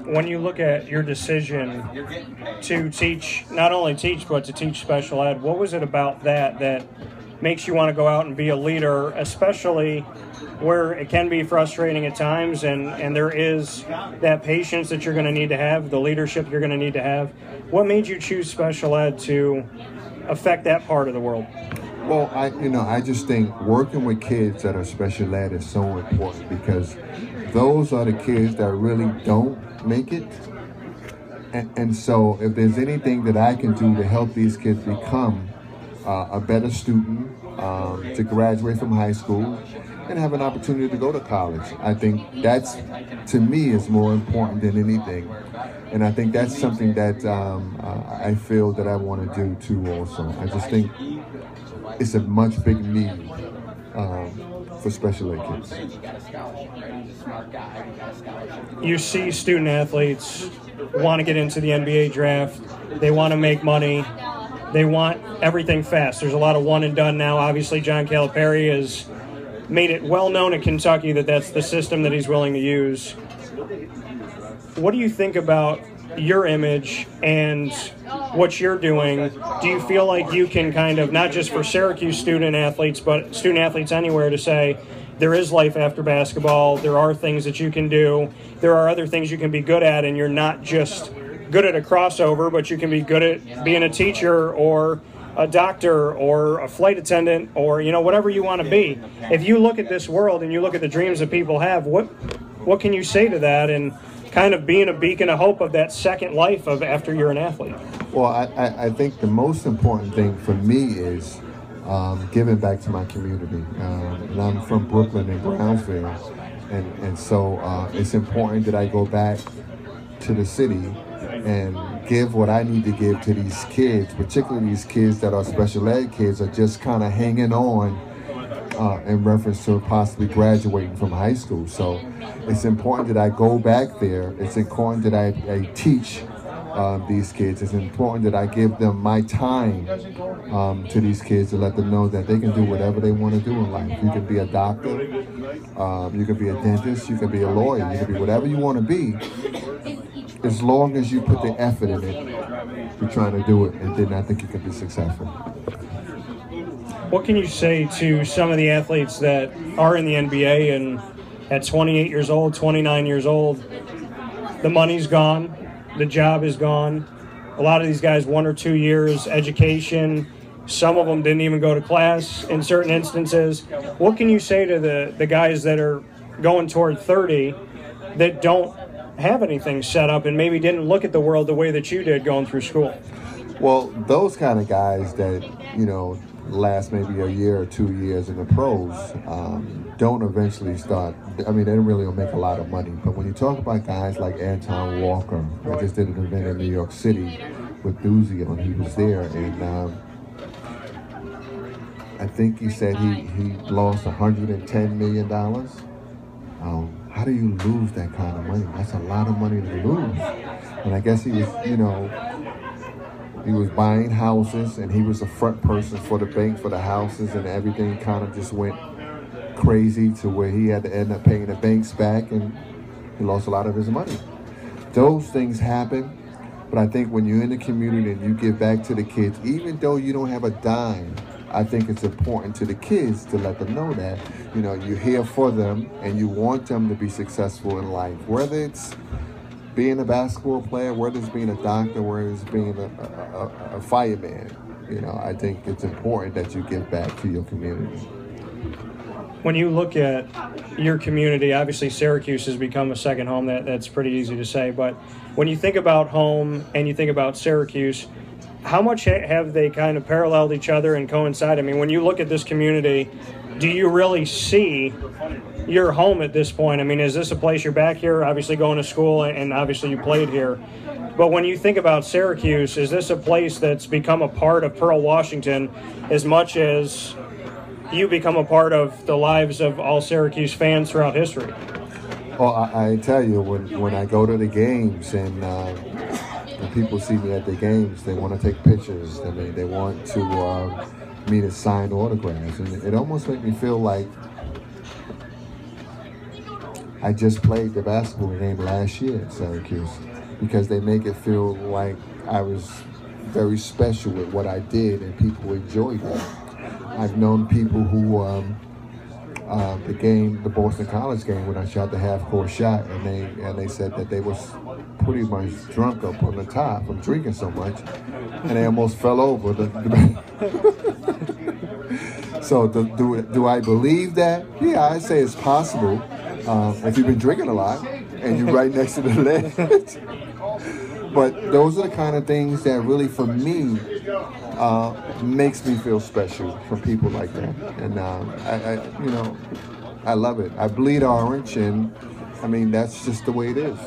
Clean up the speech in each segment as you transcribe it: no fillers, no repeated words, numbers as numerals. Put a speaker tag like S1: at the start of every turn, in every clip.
S1: when you look at your decision to teach, not only teach, but to teach special ed, what was it about that makes you want to go out and be a leader, especially where it can be frustrating at times, and there is that patience that you're going to need to have, the leadership you're going to need to have. What made you choose special ed to affect that part of the world?
S2: Well, I just think working with kids that are special ed is so important, because those are the kids that really don't make it. And so if there's anything that I can do to help these kids become a better student, to graduate from high school and have an opportunity to go to college, I think that's, to me, is more important than anything. And I think that's something that I feel that I want to do too also. I just think it's a much big need for special ed kids.
S1: You see student athletes want to get into the NBA draft. They want to make money. They want everything fast. There's a lot of one and done now. Obviously, John Calipari has made it well known in Kentucky that that's the system that he's willing to use. What do you think about your image and what you're doing? Do you feel like you can kind of, not just for Syracuse student athletes, but student athletes anywhere, to say there is life after basketball, there are things that you can do, there are other things you can be good at, and you're not just good at a crossover, but you can be good at being a teacher or a doctor or a flight attendant, or whatever you want to be? If you look at this world and you look at the dreams that people have, what can you say to that, and kind of being a beacon of hope of that second life of after you're an athlete?
S2: Well, I think the most important thing for me is giving back to my community. And I'm from Brooklyn and Brownsville, and so it's important that I go back to the city and give what I need to give to these kids, particularly these kids that are special ed kids, are just kind of hanging on in reference to possibly graduating from high school. So it's important that I go back there. It's important that I teach these kids. It's important that I give them my time to these kids, to let them know that they can do whatever they want to do in life. You can be a doctor, you can be a dentist, you can be a lawyer, you can be whatever you want to be, as long as you put the effort in it, you're trying to do it, and then I think you can be successful.
S1: What can you say to some of the athletes that are in the NBA and at 28 years old, 29 years old, the money's gone, the job is gone? A lot of these guys, 1 or 2 years education, some of them didn't even go to class in certain instances. What can you say to the guys that are going toward 30 that don't have anything set up and maybe didn't look at the world the way that you did going through school?
S2: Well, those kind of guys that, last maybe a year or 2 years in the pros, don't eventually start. I mean, they really don't make a lot of money. But when you talk about guys like Anton Walker, I just did an event in New York City with Doozy on. He was there, and I think he said he lost $110 million. How do you lose that kind of money? That's a lot of money to lose. And I guess he was, he was buying houses, and he was the front person for the bank for the houses, and everything kind of just went crazy to where he had to end up paying the banks back, and he lost a lot of his money. Those things happen, but I think when you're in the community and you give back to the kids, even though you don't have a dime, I think it's important to the kids to let them know that, you're here for them and you want them to be successful in life, whether it's being a basketball player, whether it's being a doctor, whether it's being a fireman. I think it's important that you give back to your community.
S1: When you look at your community, obviously Syracuse has become a second home. That's pretty easy to say. But when you think about home and you think about Syracuse, how much have they kind of paralleled each other and coincide? I mean, when you look at this community, do you really see your home at this point? I mean, is this a place you're back here, obviously going to school, and obviously you played here? But when you think about Syracuse, is this a place that's become a part of Pearl, Washington, as much as you become a part of the lives of all Syracuse fans throughout history?
S2: Well, I tell you, when I go to the games and people see me at the games, they want to take pictures. I mean, they want to me to sign autographs, and it almost makes me feel like I just played the basketball game last year at Syracuse because they make it feel like I was very special with what I did and people enjoyed it. I've known people who, the Boston College game when I shot the half-court shot, and they said that they was pretty much drunk up on the top from drinking so much, and they almost fell over. So do I believe that? Yeah, I say it's possible if you've been drinking a lot and you're right next to the ledge. But those are the kind of things that really, for me, makes me feel special from people like that. And I love it. I bleed orange, and I mean that's just the way it is.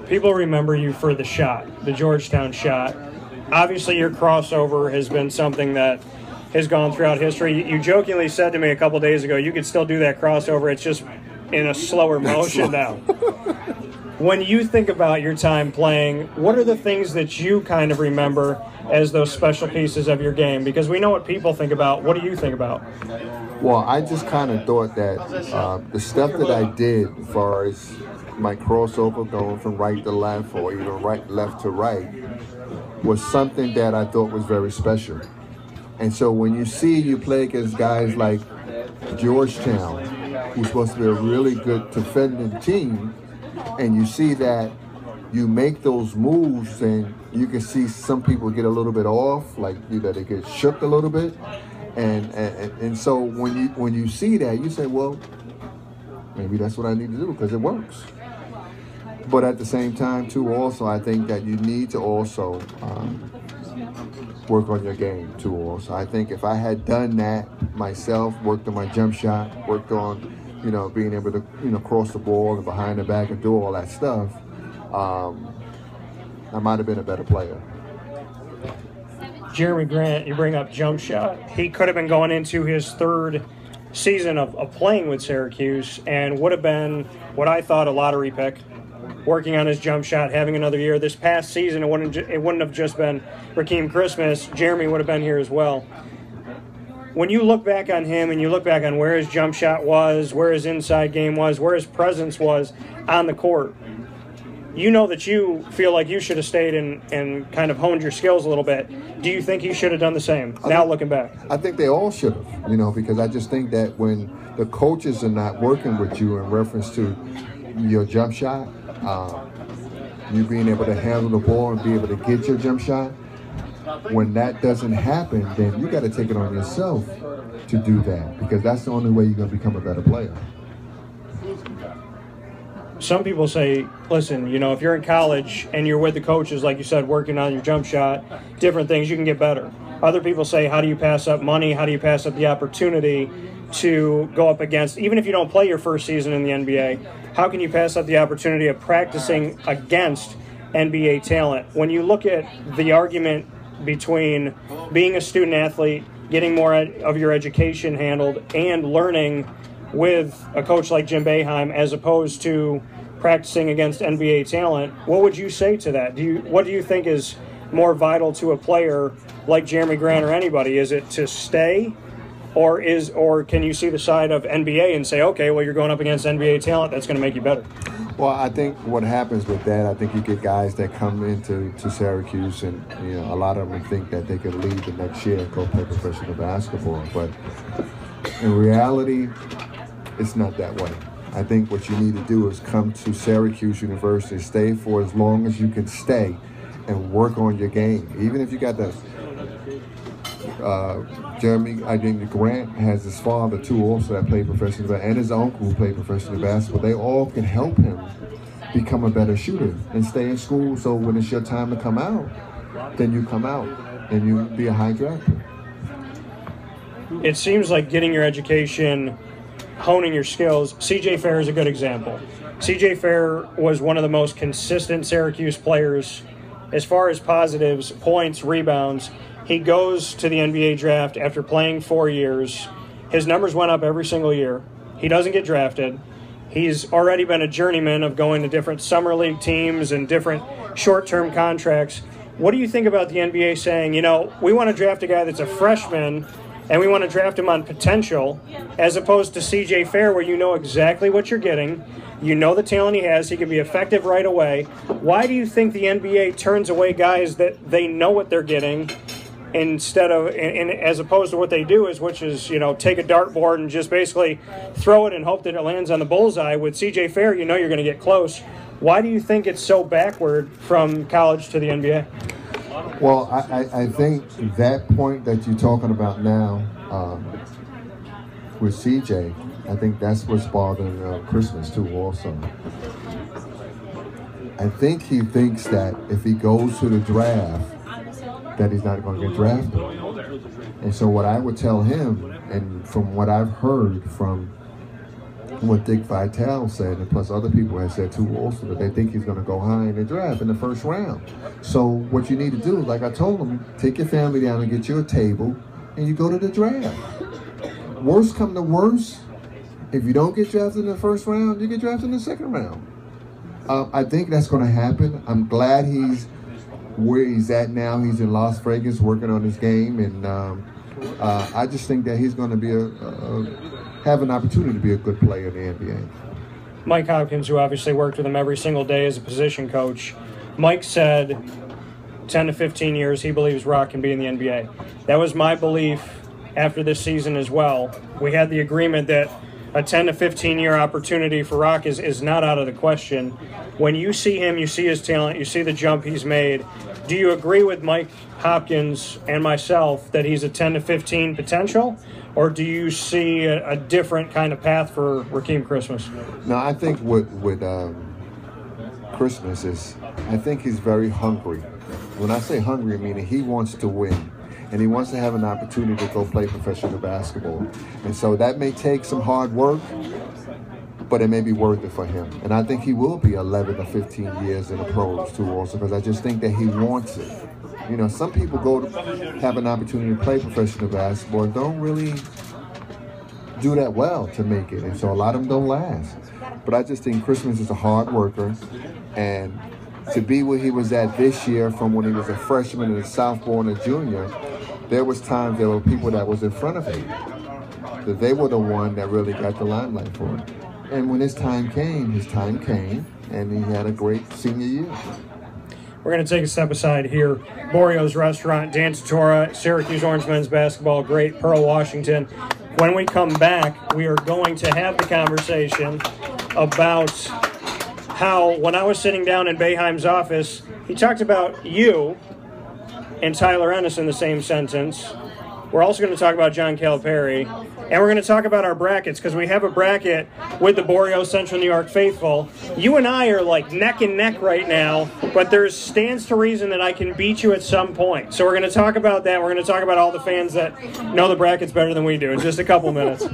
S1: People remember you for the shot, the Georgetown shot. Obviously, your crossover has been something that has gone throughout history. You jokingly said to me a couple days ago, you could still do that crossover. It's just in a slower motion now. When you think about your time playing, what are the things that you kind of remember as those special pieces of your game? Because we know what people think about. What do you think about?
S2: Well, I just kind of thought that the stuff that I did as far as my crossover going from right to left or even left to right was something that I thought was very special. And so when you play against guys like Georgetown, who's supposed to be a really good defending team, and you see that you make those moves, and you can see some people get a little bit off, like they get shook a little bit, and so when you see that, you say, well, maybe that's what I need to do because it works. But at the same time, too, also I think that you need to also work on your game too. Also, I think if I had done that myself, worked on my jump shot, worked on being able to, cross the ball and behind the back and do all that stuff, I might have been a better player.
S1: Jeremy Grant, you bring up jump shot. He could have been going into his third season of playing with Syracuse and would have been what I thought a lottery pick, working on his jump shot, having another year. This past season, it wouldn't have just been Rakeem Christmas. Jeremy would have been here as well. When you look back on him and you look back on where his jump shot was, where his inside game was, where his presence was on the court, you know that you feel like you should have stayed and kind of honed your skills a little bit. Do you think he should have done the same, looking back?
S2: I think they all should have, because I just think that when the coaches are not working with you in reference to your jump shot, you being able to handle the ball and be able to get your jump shot, when that doesn't happen, then you got to take it on yourself to do that, because that's the only way you're going to become a better player.
S1: Some people say, listen, if you're in college and you're with the coaches, like you said, working on your jump shot, different things, you can get better. Other people say, how do you pass up money? How do you pass up the opportunity to go up against, even if you don't play your first season in the NBA, how can you pass up the opportunity of practicing against NBA talent? When you look at the argument between being a student athlete, getting more of your education handled, and learning with a coach like Jim Boeheim as opposed to practicing against NBA talent, what would you say to that? What do you think is more vital to a player like Jeremy Grant or anybody? Is it to stay, or can you see the side of NBA and say, okay, well, you're going up against NBA talent, that's going to make you better?
S2: Well, I think what happens with that, I think you get guys that come into Syracuse and a lot of them think that they could leave the next year and go play professional basketball. But in reality, it's not that way. I think what you need to do is come to Syracuse University, stay for as long as you can stay, and work on your game. Even if you got the Jeremy Grant has his father too, also that played professional, and his uncle who played professional basketball. They all can help him become a better shooter and stay in school. So when it's your time to come out, then you come out and you be a high draft pick.
S1: It seems like getting your education, honing your skills. CJ Fair is a good example. CJ Fair was one of the most consistent Syracuse players as far as positives, points, rebounds. He goes to the NBA draft after playing 4 years. His numbers went up every single year. He doesn't get drafted. He's already been a journeyman of going to different summer league teams and different short-term contracts. What do you think about the NBA saying, we want to draft a guy that's a freshman and we want to draft him on potential, as opposed to CJ Fair, where you know exactly what you're getting. You know the talent he has. He can be effective right away. Why do you think the NBA turns away guys that they know what they're getting instead of, and as opposed to what they do is, which is, you know, take a dartboard and just basically throw it and hope that it lands on the bullseye? With CJ Fair, you know you're going to get close. Why do you think it's so backward from college to the NBA?
S2: Well, I think that point that you're talking about now with CJ, I think that's what's bothering Christmas too also. I think he thinks that if he goes to the draft, that he's not going to get drafted. And so what I would tell him, and from what I've heard from what Dick Vitale said, and plus other people have said too also, that they think he's going to go high in the draft in the first round. So what you need to do, like I told him, take your family down and get you a table, and you go to the draft. Worst come to worst, if you don't get drafted in the first round, you get drafted in the second round. I think that's going to happen. I'm glad he's where he's at now. He's in Las Vegas working on his game, and I just think that he's going to be have an opportunity to be a good player in the NBA.
S1: Mike Hopkins, who obviously worked with him every single day as a position coach, Mike said 10 to 15 years he believes Rock can be in the NBA. That was my belief after this season as well. We had the agreement that a 10 to 15 year opportunity for Rock is not out of the question. When you see him, you see his talent, you see the jump he's made. Do you agree with Mike Hopkins and myself that he's a 10 to 15 potential, or do you see a different kind of path for Rakeem Christmas?
S2: No, I think with Christmas is, I think he's very hungry. When I say hungry, I mean he wants to win. And he wants to have an opportunity to go play professional basketball. And so that may take some hard work, but it may be worth it for him. And I think he will be 11 or 15 years in the pros too also, because I just think that he wants it. You know, some people go to have an opportunity to play professional basketball and don't really do that well to make it. And so a lot of them don't last. But I just think Christmas is a hard worker, and to be where he was at this year from when he was a freshman and a sophomore and a junior, there was times there were people that was in front of him, that they were the one that really got the limelight for him. And when his time came, and he had a great senior year.
S1: We're going to take a step aside here. Borio's Restaurant, Dan Tortora, Syracuse Orange men's basketball, great, Pearl, Washington. When we come back, we are going to have the conversation about how, when I was sitting down in Boeheim's office, he talked about you and Tyler Ennis in the same sentence. We're also going to talk about John Calipari, and we're going to talk about our brackets, because we have a bracket with the Borio Central New York faithful. You and I are like neck and neck right now, but there stands to reason that I can beat you at some point. So we're going to talk about that. We're going to talk about all the fans that know the brackets better than we do in just a couple minutes.